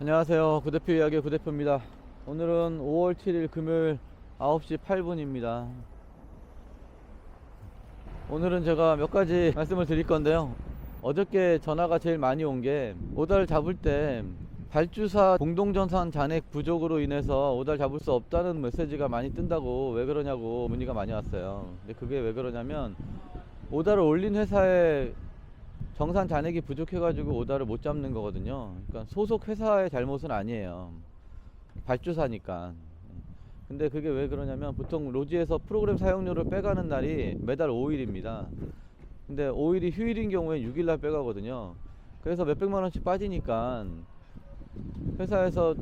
안녕하세요. 구대표 이야기의 구대표입니다. 오늘은 5월 7일 금요일 9시 8분입니다. 오늘은 제가 몇 가지 말씀을 드릴 건데요. 어저께 전화가 제일 많이 온 게 오달 잡을 때 발주사 공동전산 잔액 부족으로 인해서 오달 잡을 수 없다는 메시지가 많이 뜬다고, 왜 그러냐고 문의가 많이 왔어요. 근데 그게 왜 그러냐면 오달을 올린 회사에 정산 잔액이 부족해가지고 오다를 못 잡는 거거든요. 그러니까 소속 회사의 잘못은 아니에요. 발주사니까. 근데 그게 왜 그러냐면 보통 로지에서 프로그램 사용료를 빼가는 날이 매달 5일입니다. 근데 5일이 휴일인 경우에 6일날 빼가거든요. 그래서 몇백만 원씩 빠지니까 회사에서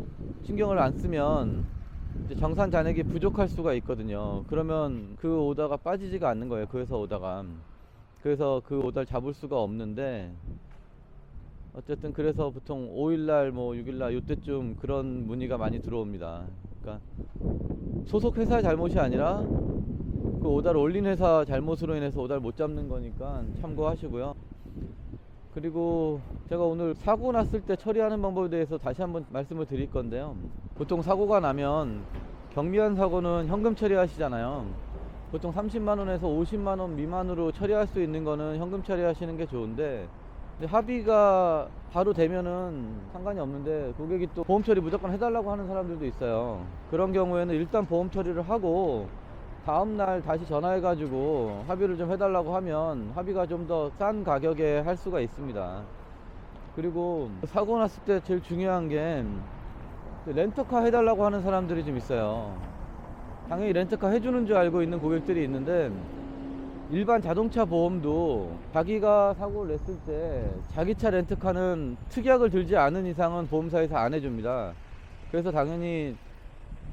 신경을 안 쓰면 이제 정산 잔액이 부족할 수가 있거든요. 그러면 그 오다가 빠지지가 않는 거예요. 그 회사 오다가. 그래서 그 오다를 잡을 수가 없는데, 어쨌든 그래서 보통 5일날 뭐 6일날 요때쯤 그런 문의가 많이 들어옵니다. 그러니까 소속 회사 잘못이 아니라 그 오다를 올린 회사 잘못으로 인해서 오다를 못 잡는 거니까 참고하시고요. 그리고 제가 오늘 사고 났을 때 처리하는 방법에 대해서 다시 한번 말씀을 드릴 건데요. 보통 사고가 나면 경미한 사고는 현금 처리하시잖아요. 보통 30만원에서 50만원 미만으로 처리할 수 있는 거는 현금 처리하시는 게 좋은데, 합의가 바로 되면은 상관이 없는데 고객이 또 보험 처리 무조건 해달라고 하는 사람들도 있어요. 그런 경우에는 일단 보험 처리를 하고 다음날 다시 전화해 가지고 합의를 좀 해달라고 하면 합의가 좀 더 싼 가격에 할 수가 있습니다. 그리고 사고 났을 때 제일 중요한 게 렌터카 해달라고 하는 사람들이 좀 있어요. 당연히 렌터카 해주는 줄 알고 있는 고객들이 있는데, 일반 자동차 보험도 자기가 사고를 냈을 때 자기 차 렌터카는 특약을 들지 않은 이상은 보험사에서 안 해줍니다. 그래서 당연히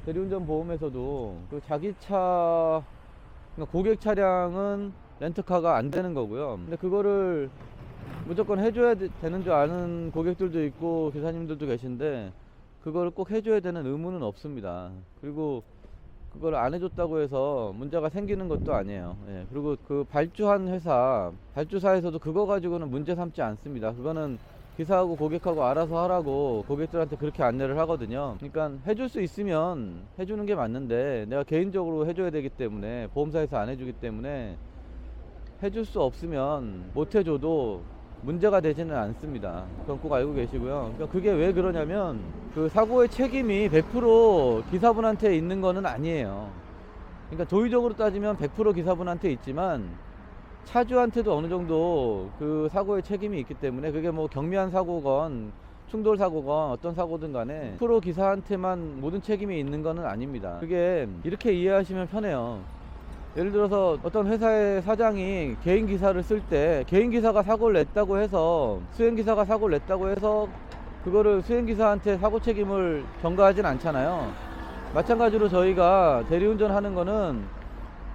대리운전 보험에서도 그 자기 차, 그러니까 고객 차량은 렌터카가 안 되는 거고요. 근데 그거를 무조건 해줘야 되는 줄 아는 고객들도 있고 기사님들도 계신데, 그거를 꼭 해줘야 되는 의무는 없습니다. 그리고 그걸 안 해줬다고 해서 문제가 생기는 것도 아니에요. 예. 그리고 그 발주한 회사, 발주사에서도 그거 가지고는 문제 삼지 않습니다. 그거는 기사하고 고객하고 알아서 하라고 고객들한테 그렇게 안내를 하거든요. 그러니까 해줄 수 있으면 해주는 게 맞는데, 내가 개인적으로 해줘야 되기 때문에, 보험사에서 안 해주기 때문에 해줄 수 없으면 못 해줘도 문제가 되지는 않습니다. 그건 꼭 알고 계시고요. 그러니까 그게 왜 그러냐면 그 사고의 책임이 100% 기사분한테 있는 거는 아니에요. 그러니까 도의적으로 따지면 100% 기사분한테 있지만 차주한테도 어느 정도 그 사고의 책임이 있기 때문에, 그게 뭐 경미한 사고건 충돌 사고건 어떤 사고든 간에 100% 기사한테만 모든 책임이 있는 거는 아닙니다. 그게 이렇게 이해하시면 편해요. 예를 들어서 어떤 회사의 사장이 개인 기사를 쓸 때, 개인 기사가 사고를 냈다고 해서, 수행 기사가 사고를 냈다고 해서 그거를 수행 기사한테 사고 책임을 전가하진 않잖아요. 마찬가지로 저희가 대리운전 하는 거는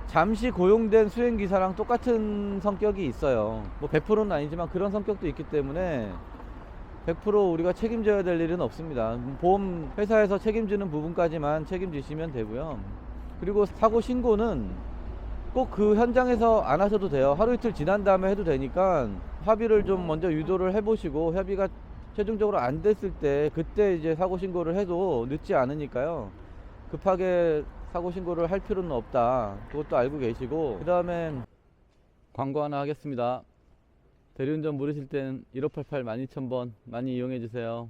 잠시 고용된 수행 기사랑 똑같은 성격이 있어요. 뭐 100%는 아니지만 그런 성격도 있기 때문에 100% 우리가 책임져야 될 일은 없습니다. 보험 회사에서 책임지는 부분까지만 책임지시면 되고요. 그리고 사고 신고는 꼭 그 현장에서 안 하셔도 돼요. 하루 이틀 지난 다음에 해도 되니까 합의를 좀 먼저 유도를 해보시고, 협의가 최종적으로 안 됐을 때 그때 이제 사고 신고를 해도 늦지 않으니까요. 급하게 사고 신고를 할 필요는 없다. 그것도 알고 계시고, 그 다음에 광고 하나 하겠습니다. 대리운전 모르실 땐 1588 12000번 많이 이용해 주세요.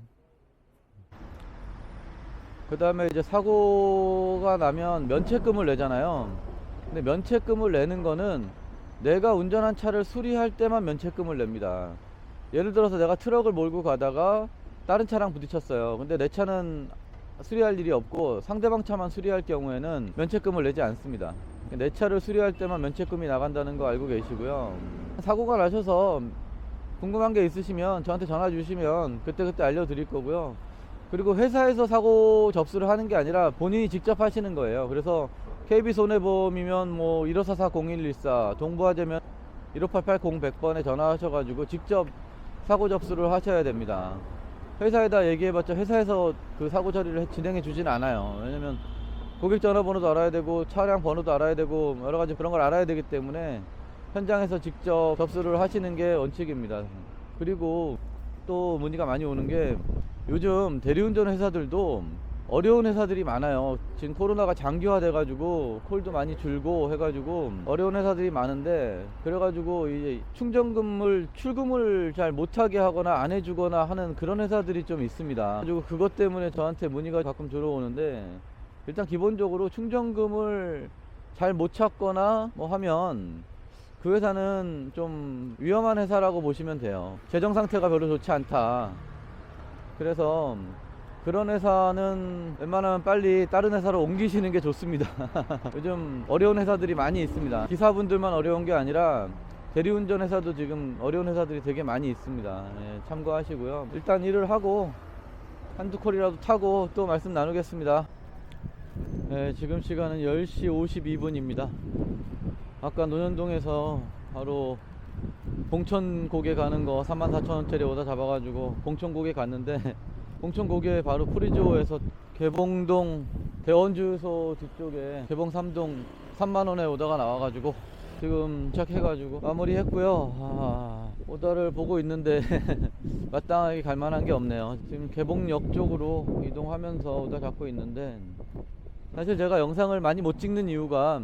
그 다음에 이제 사고가 나면 면책금을 내잖아요. 근데 면책금을 내는 거는 내가 운전한 차를 수리할 때만 면책금을 냅니다. 예를 들어서 내가 트럭을 몰고 가다가 다른 차랑 부딪혔어요. 근데 내 차는 수리할 일이 없고 상대방 차만 수리할 경우에는 면책금을 내지 않습니다. 내 차를 수리할 때만 면책금이 나간다는 거 알고 계시고요. 사고가 나셔서 궁금한 게 있으시면 저한테 전화 주시면 그때그때 알려드릴 거고요. 그리고 회사에서 사고 접수를 하는 게 아니라 본인이 직접 하시는 거예요. 그래서 KB손해보험이면 뭐 1544-0114, 동부화재면 1588-0100번에 전화하셔가지고 직접 사고 접수를 하셔야 됩니다. 회사에다 얘기해봤자 회사에서 그 사고 처리를 진행해 주진 않아요. 왜냐면 고객 전화번호도 알아야 되고 차량 번호도 알아야 되고 여러가지 그런 걸 알아야 되기 때문에 현장에서 직접 접수를 하시는 게 원칙입니다. 그리고 또 문의가 많이 오는 게 요즘 대리운전 회사들도 어려운 회사들이 많아요. 지금 코로나가 장기화돼 가지고 콜도 많이 줄고 해가지고 어려운 회사들이 많은데, 그래가지고 이제 충전금을 출금을 잘 못하게 하거나 안 해주거나 하는 그런 회사들이 좀 있습니다. 그리고 그것 때문에 저한테 문의가 가끔 들어오는데, 일단 기본적으로 충전금을 잘 못 찾거나 뭐 하면 그 회사는 좀 위험한 회사라고 보시면 돼요. 재정 상태가 별로 좋지 않다. 그래서 그런 회사는 웬만하면 빨리 다른 회사로 옮기시는 게 좋습니다. 요즘 어려운 회사들이 많이 있습니다. 기사분들만 어려운 게 아니라 대리운전 회사도 지금 어려운 회사들이 되게 많이 있습니다. 예, 참고하시고요. 일단 일을 하고 한두 콜이라도 타고 또 말씀 나누겠습니다. 예, 지금 시간은 10시 52분입니다. 아까 논현동에서 바로 봉천고개 가는 거 34,000원짜리 오다 잡아가지고 봉천고개 갔는데, 봉천고개 바로 프리즈호에서 개봉동 대원주유소 뒤쪽에 개봉 3동 3만원에 오다가 나와가지고 지금 도착해가지고 마무리 했고요. 오다를 보고 있는데 마땅하게 갈만한 게 없네요. 지금 개봉역 쪽으로 이동하면서 오다 잡고 있는데, 사실 제가 영상을 많이 못 찍는 이유가,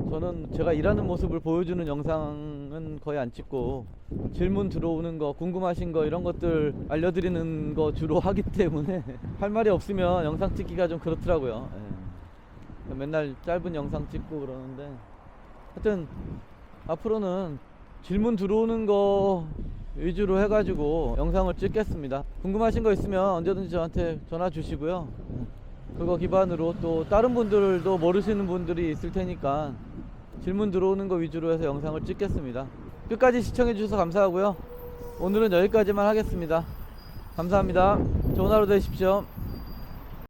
저는 제가 일하는 모습을 보여주는 영상은 거의 안 찍고 질문 들어오는 거, 궁금하신 거 이런 것들 알려드리는 거 주로 하기 때문에 할 말이 없으면 영상 찍기가 좀 그렇더라고요. 예. 맨날 짧은 영상 찍고 그러는데, 하여튼 앞으로는 질문 들어오는 거 위주로 해가지고 영상을 찍겠습니다. 궁금하신 거 있으면 언제든지 저한테 전화 주시고요. 그거 기반으로 또 다른 분들도 모르시는 분들이 있을 테니까 질문 들어오는 거 위주로 해서 영상을 찍겠습니다. 끝까지 시청해 주셔서 감사하고요. 오늘은 여기까지만 하겠습니다. 감사합니다. 좋은 하루 되십시오.